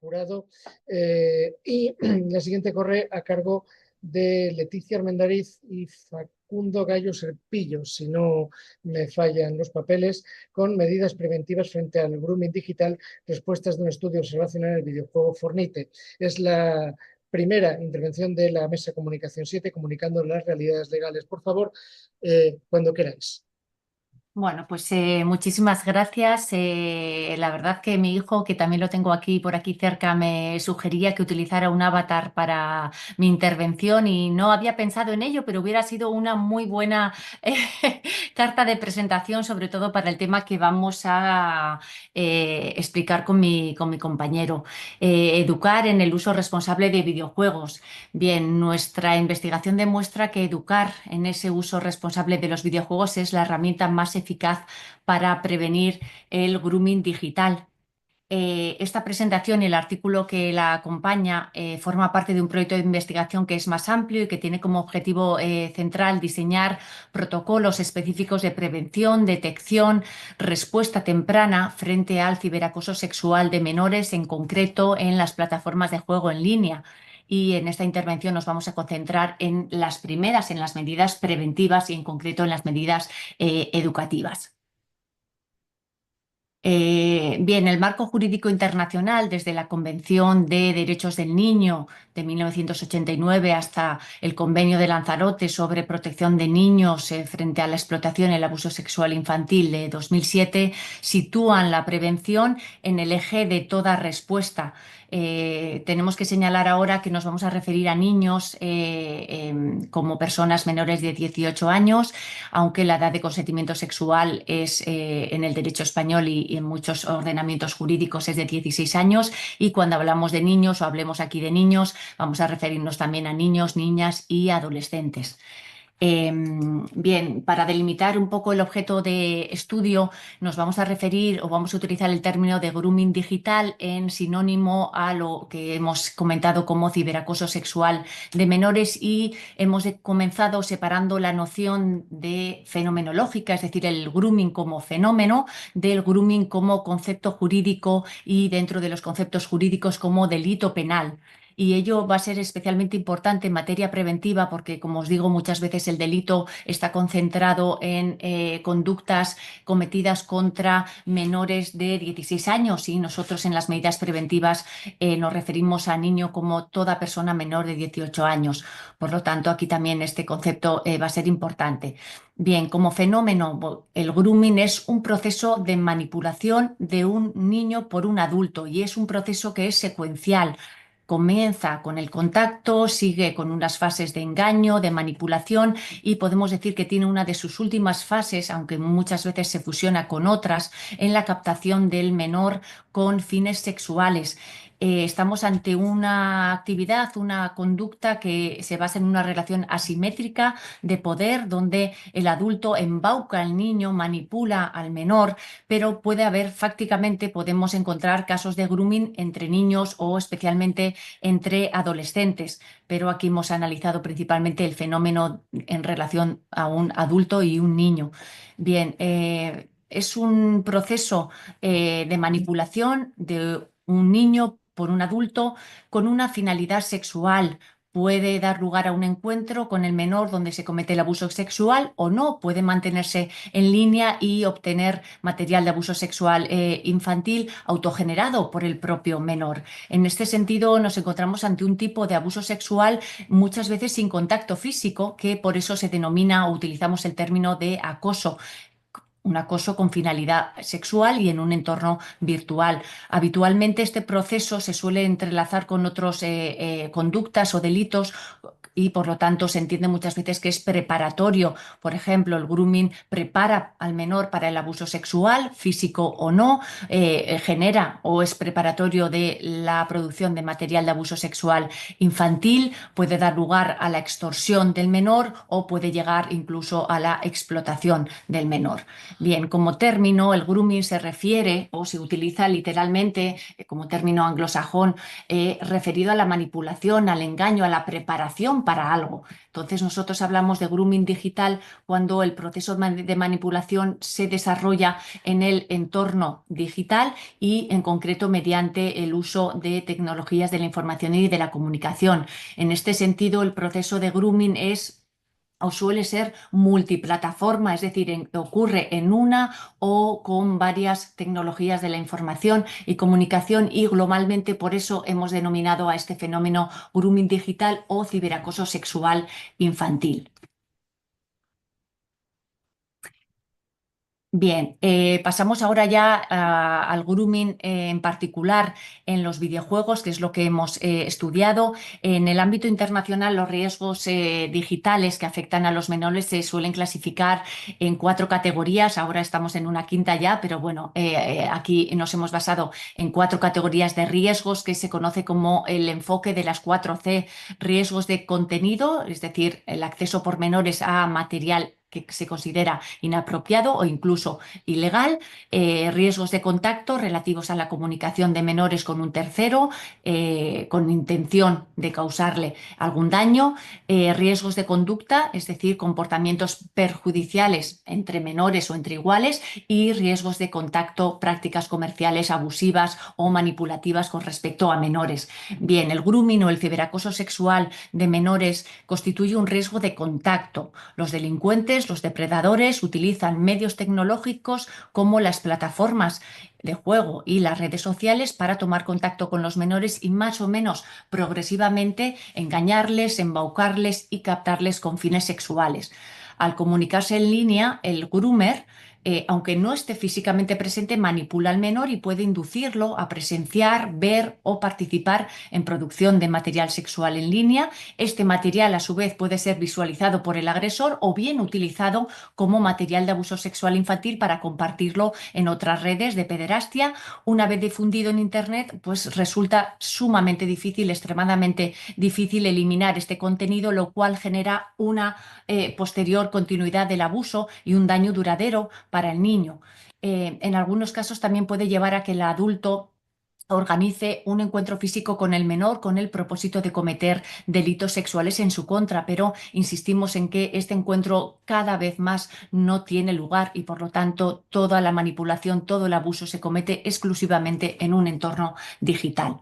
Jurado. Y la siguiente corre a cargo de Leticia Armendariz y Facundo Gallo Serpillo, si no me fallan los papeles, con medidas preventivas frente al grooming digital, respuestas de un estudio observacional en el videojuego Fornite. Es la primera intervención de la Mesa Comunicación 7, comunicando las realidades legales. Por favor, cuando queráis. Bueno, pues muchísimas gracias. La verdad que mi hijo, que también lo tengo aquí por aquí cerca, me sugería que utilizara un avatar para mi intervención y no había pensado en ello, pero hubiera sido una muy buena carta de presentación, sobre todo para el tema que vamos a explicar con mi compañero. Educar en el uso responsable de videojuegos. Bien, nuestra investigación demuestra que educar en ese uso responsable de los videojuegos es la herramienta más eficaz para prevenir el grooming digital. Esta presentación y el artículo que la acompaña forma parte de un proyecto de investigación que es más amplio y que tiene como objetivo central diseñar protocolos específicos de prevención, detección, respuesta temprana frente al ciberacoso sexual de menores, en concreto en las plataformas de juego en línea. Y en esta intervención nos vamos a concentrar en las primeras, en las medidas preventivas y en concreto en las medidas educativas. Bien, el marco jurídico internacional, desde la Convención de Derechos del Niño de 1989 hasta el Convenio de Lanzarote sobre protección de niños frente a la explotación y el abuso sexual infantil de 2007, sitúan la prevención en el eje de toda respuesta. Tenemos que señalar ahora que nos vamos a referir a niños como personas menores de 18 años, aunque la edad de consentimiento sexual es en el derecho español y en muchos ordenamientos jurídicos es de 16 años, y cuando hablamos de niños o hablemos aquí de niños vamos a referirnos también a niños, niñas y adolescentes. Bien, para delimitar un poco el objeto de estudio, nos vamos a referir o vamos a utilizar el término de grooming digital en sinónimo a lo que hemos comentado como ciberacoso sexual de menores, y hemos comenzado separando la noción de fenomenológica, es decir, el grooming como fenómeno, del grooming como concepto jurídico y dentro de los conceptos jurídicos como delito penal. Y ello va a ser especialmente importante en materia preventiva porque, como os digo, muchas veces el delito está concentrado en conductas cometidas contra menores de 16 años, y nosotros en las medidas preventivas nos referimos a niño como toda persona menor de 18 años. Por lo tanto, aquí también este concepto va a ser importante. Bien, como fenómeno, el grooming es un proceso de manipulación de un niño por un adulto y es un proceso que es secuencial. Comienza con el contacto, sigue con unas fases de engaño, de manipulación, y podemos decir que tiene una de sus últimas fases, aunque muchas veces se fusiona con otras, en la captación del menor con fines sexuales. Estamos ante una actividad, una conducta que se basa en una relación asimétrica de poder, donde el adulto embauca al niño, manipula al menor, pero puede haber, fácticamente podemos encontrar casos de grooming entre niños o especialmente entre adolescentes, pero aquí hemos analizado principalmente el fenómeno en relación a un adulto y un niño. Bien, es un proceso de manipulación de un niño por un adulto con una finalidad sexual. Puede dar lugar a un encuentro con el menor donde se comete el abuso sexual o no, puede mantenerse en línea y obtener material de abuso sexual infantil autogenerado por el propio menor. En este sentido, nos encontramos ante un tipo de abuso sexual muchas veces sin contacto físico, que por eso se denomina o utilizamos el término de acoso. Un acoso con finalidad sexual y en un entorno virtual. Habitualmente este proceso se suele entrelazar con otras conductas o delitos, y por lo tanto se entiende muchas veces que es preparatorio. Por ejemplo, el grooming prepara al menor para el abuso sexual, físico o no, genera o es preparatorio de la producción de material de abuso sexual infantil, puede dar lugar a la extorsión del menor o puede llegar incluso a la explotación del menor. Bien, como término, el grooming se refiere o se utiliza literalmente como término anglosajón referido a la manipulación, al engaño, a la preparación información para algo. Entonces nosotros hablamos de grooming digital cuando el proceso de manipulación se desarrolla en el entorno digital y en concreto mediante el uso de tecnologías de la información y de la comunicación. En este sentido, el proceso de grooming es o suele ser multiplataforma, es decir, ocurre en una o con varias tecnologías de la información y comunicación, y globalmente por eso hemos denominado a este fenómeno grooming digital o ciberacoso sexual infantil. Bien, pasamos ahora ya al grooming en particular en los videojuegos, que es lo que hemos estudiado. En el ámbito internacional, los riesgos digitales que afectan a los menores se suelen clasificar en 4 categorías. Ahora estamos en una quinta ya, pero bueno, aquí nos hemos basado en 4 categorías de riesgos que se conoce como el enfoque de las 4C: riesgos de contenido, es decir, el acceso por menores a material que se considera inapropiado o incluso ilegal, riesgos de contacto relativos a la comunicación de menores con un tercero, con intención de causarle algún daño, riesgos de conducta, es decir, comportamientos perjudiciales entre menores o entre iguales, y riesgos de contacto, prácticas comerciales abusivas o manipulativas con respecto a menores. Bien, el grooming o el ciberacoso sexual de menores constituye un riesgo de contacto. Los delincuentes, los depredadores, utilizan medios tecnológicos como las plataformas de juego y las redes sociales para tomar contacto con los menores y más o menos progresivamente engañarles, embaucarles y captarles con fines sexuales. Al comunicarse en línea, el groomer, aunque no esté físicamente presente, manipula al menor y puede inducirlo a presenciar, ver o participar en producción de material sexual en línea. Este material, a su vez, puede ser visualizado por el agresor o bien utilizado como material de abuso sexual infantil para compartirlo en otras redes de pederastia. Una vez difundido en Internet, pues resulta sumamente difícil, extremadamente difícil eliminar este contenido, lo cual genera una posterior continuidad del abuso y un daño duradero para el niño. En algunos casos también puede llevar a que el adulto organice un encuentro físico con el menor con el propósito de cometer delitos sexuales en su contra, pero insistimos en que este encuentro cada vez más no tiene lugar y por lo tanto toda la manipulación, todo el abuso se comete exclusivamente en un entorno digital.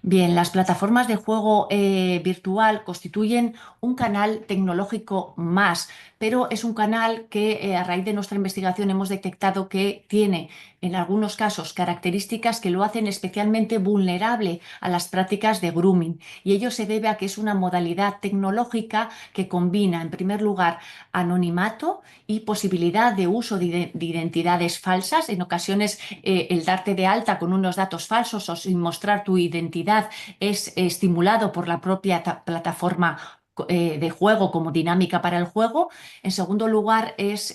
Bien, las plataformas de juego virtual constituyen un canal tecnológico más, pero es un canal que a raíz de nuestra investigación hemos detectado que tiene en algunos casos características que lo hacen especialmente vulnerable a las prácticas de grooming, y ello se debe a que es una modalidad tecnológica que combina, en primer lugar, anonimato y posibilidad de uso de identidades falsas. En ocasiones, el darte de alta con unos datos falsos o sin mostrar tu identidad es estimulado por la propia plataforma de juego como dinámica para el juego. En segundo lugar, es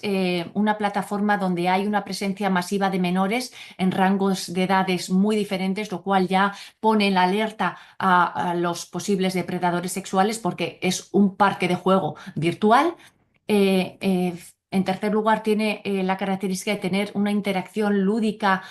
una plataforma donde hay una presencia masiva de menores en rangos de edades muy diferentes, lo cual ya pone en la alerta a los posibles depredadores sexuales porque es un parque de juego virtual. En tercer lugar, tiene la característica de tener una interacción lúdica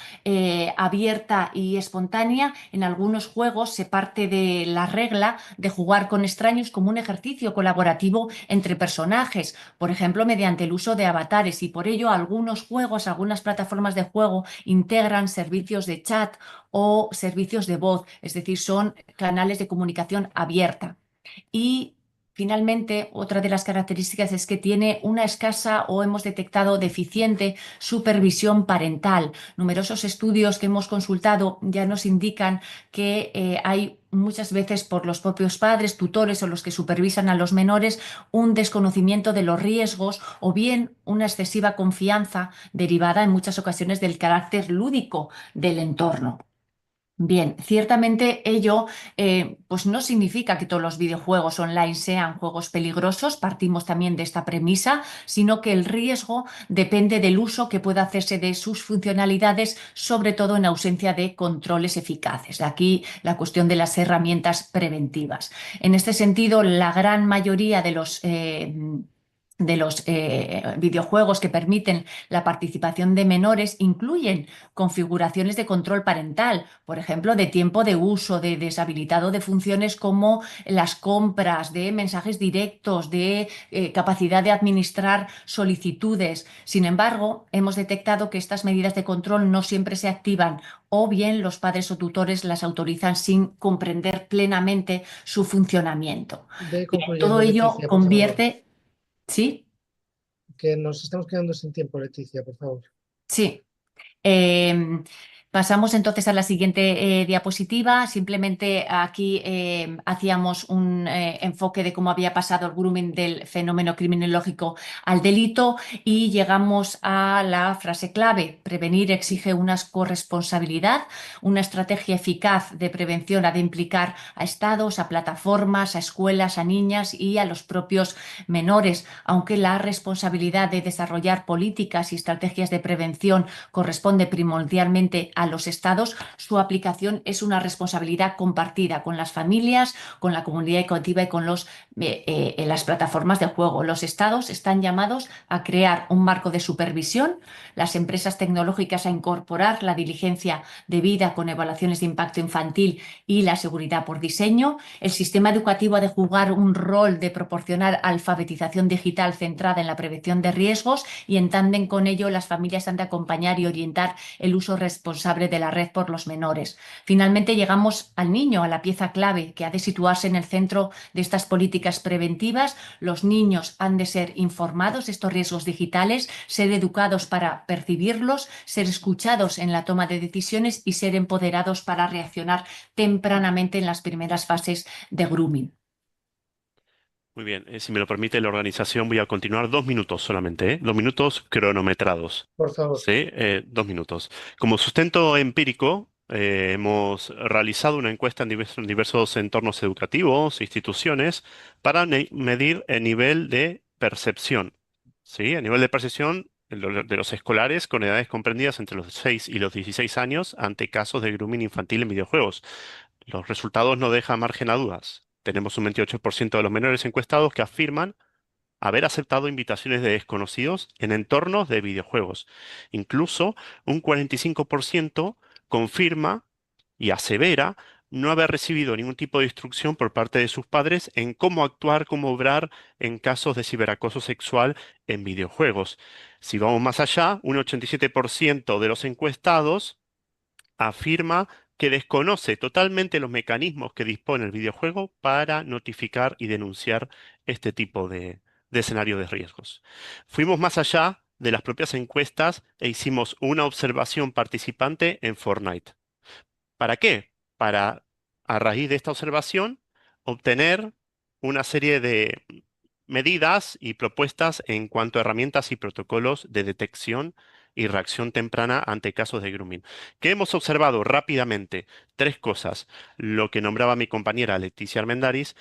abierta y espontánea. En algunos juegos se parte de la regla de jugar con extraños como un ejercicio colaborativo entre personajes, por ejemplo, mediante el uso de avatares, y por ello algunos juegos, algunas plataformas de juego integran servicios de chat o servicios de voz, es decir, son canales de comunicación abierta. Y finalmente, otra de las características es que tiene una escasa o hemos detectado deficiente supervisión parental. Numerosos estudios que hemos consultado ya nos indican que hay muchas veces por los propios padres, tutores o los que supervisan a los menores un desconocimiento de los riesgos o bien una excesiva confianza derivada en muchas ocasiones del carácter lúdico del entorno. Bien, ciertamente ello pues no significa que todos los videojuegos online sean juegos peligrosos, partimos también de esta premisa, sino que el riesgo depende del uso que pueda hacerse de sus funcionalidades, sobre todo en ausencia de controles eficaces. De aquí la cuestión de las herramientas preventivas. En este sentido, la gran mayoría de los de los videojuegos que permiten la participación de menores incluyen configuraciones de control parental, por ejemplo, de tiempo de uso, de deshabilitado de funciones como las compras, de mensajes directos, de capacidad de administrar solicitudes. Sin embargo, hemos detectado que estas medidas de control no siempre se activan o bien los padres o tutores las autorizan sin comprender plenamente su funcionamiento. Ve Bien, todo concluyendo, ello Leticia, por favor, convierte. ¿Sí? que nos estamos quedando sin tiempo, Leticia, por favor. Sí. Eh, Pasamos entonces a la siguiente diapositiva. Simplemente aquí hacíamos un enfoque de cómo había pasado el grooming del fenómeno criminológico al delito y llegamos a la frase clave. Prevenir exige una corresponsabilidad, una estrategia eficaz de prevención ha de implicar a estados, a plataformas, a escuelas, a niñas y a los propios menores, aunque la responsabilidad de desarrollar políticas y estrategias de prevención corresponde primordialmente a los estados, su aplicación es una responsabilidad compartida con las familias, con la comunidad educativa y con las plataformas de juego. Los estados están llamados a crear un marco de supervisión, las empresas tecnológicas a incorporar la diligencia debida con evaluaciones de impacto infantil y la seguridad por diseño. El sistema educativo ha de jugar un rol de proporcionar alfabetización digital centrada en la prevención de riesgos y en tándem con ello las familias han de acompañar y orientar el uso responsable de la red por los menores. Finalmente llegamos al niño, a la pieza clave que ha de situarse en el centro de estas políticas preventivas. Los niños han de ser informados de estos riesgos digitales, ser educados para percibirlos, ser escuchados en la toma de decisiones y ser empoderados para reaccionar tempranamente en las primeras fases de grooming. Muy bien, si me lo permite la organización, voy a continuar 2 minutos solamente, ¿eh? 2 minutos cronometrados. Por favor. ¿Sí? 2 minutos. Como sustento empírico, hemos realizado una encuesta en diversos entornos educativos, instituciones, para medir el nivel de percepción. ¿Sí? El nivel de percepción de los escolares con edades comprendidas entre los 6 y los 16 años ante casos de grooming infantil en videojuegos. Los resultados no dejan margen a dudas. Tenemos un 28% de los menores encuestados que afirman haber aceptado invitaciones de desconocidos en entornos de videojuegos. Incluso un 45% confirma y asevera no haber recibido ningún tipo de instrucción por parte de sus padres en cómo actuar, cómo obrar en casos de ciberacoso sexual en videojuegos. Si vamos más allá, un 87% de los encuestados afirma que desconoce totalmente los mecanismos que dispone el videojuego para notificar y denunciar este tipo de escenario de riesgos. Fuimos más allá de las propias encuestas e hicimos una observación participante en Fortnite. ¿Para qué? Para, a raíz de esta observación, obtener una serie de medidas y propuestas en cuanto a herramientas y protocolos de detección y reacción temprana ante casos de grooming. ¿Qué hemos observado rápidamente? Tres cosas. Lo que nombraba mi compañera Leticia Armendáriz,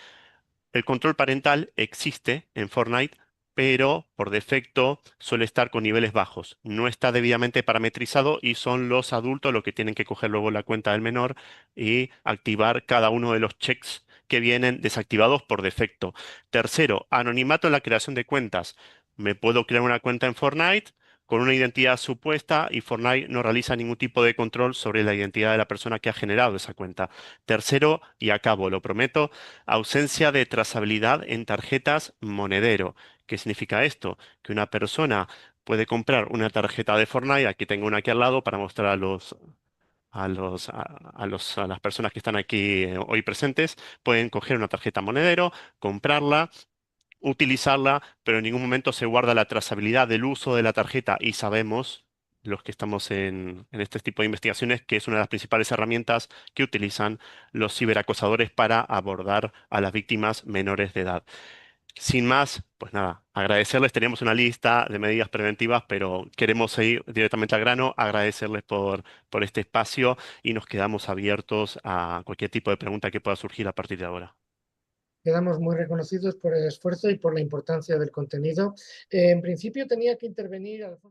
el control parental existe en Fortnite, pero por defecto suele estar con niveles bajos. No está debidamente parametrizado y son los adultos los que tienen que coger luego la cuenta del menor y activar cada uno de los checks que vienen desactivados por defecto. Tercero, anonimato en la creación de cuentas. Me puedo crear una cuenta en Fortnite con una identidad supuesta y Fortnite no realiza ningún tipo de control sobre la identidad de la persona que ha generado esa cuenta. Tercero, y acabo, lo prometo, ausencia de trazabilidad en tarjetas monedero. ¿Qué significa esto? Que una persona puede comprar una tarjeta de Fortnite, aquí tengo una aquí al lado para mostrar a las personas que están aquí hoy presentes, pueden coger una tarjeta monedero, comprarla, utilizarla, pero en ningún momento se guarda la trazabilidad del uso de la tarjeta y sabemos, los que estamos en este tipo de investigaciones, que es una de las principales herramientas que utilizan los ciberacosadores para abordar a las víctimas menores de edad. Sin más, pues nada, agradecerles. Teníamos una lista de medidas preventivas, pero queremos ir directamente al grano, agradecerles por este espacio y nos quedamos abiertos a cualquier tipo de pregunta que pueda surgir a partir de ahora. Quedamos muy reconocidos por el esfuerzo y por la importancia del contenido. En principio tenía que intervenir Alfonso.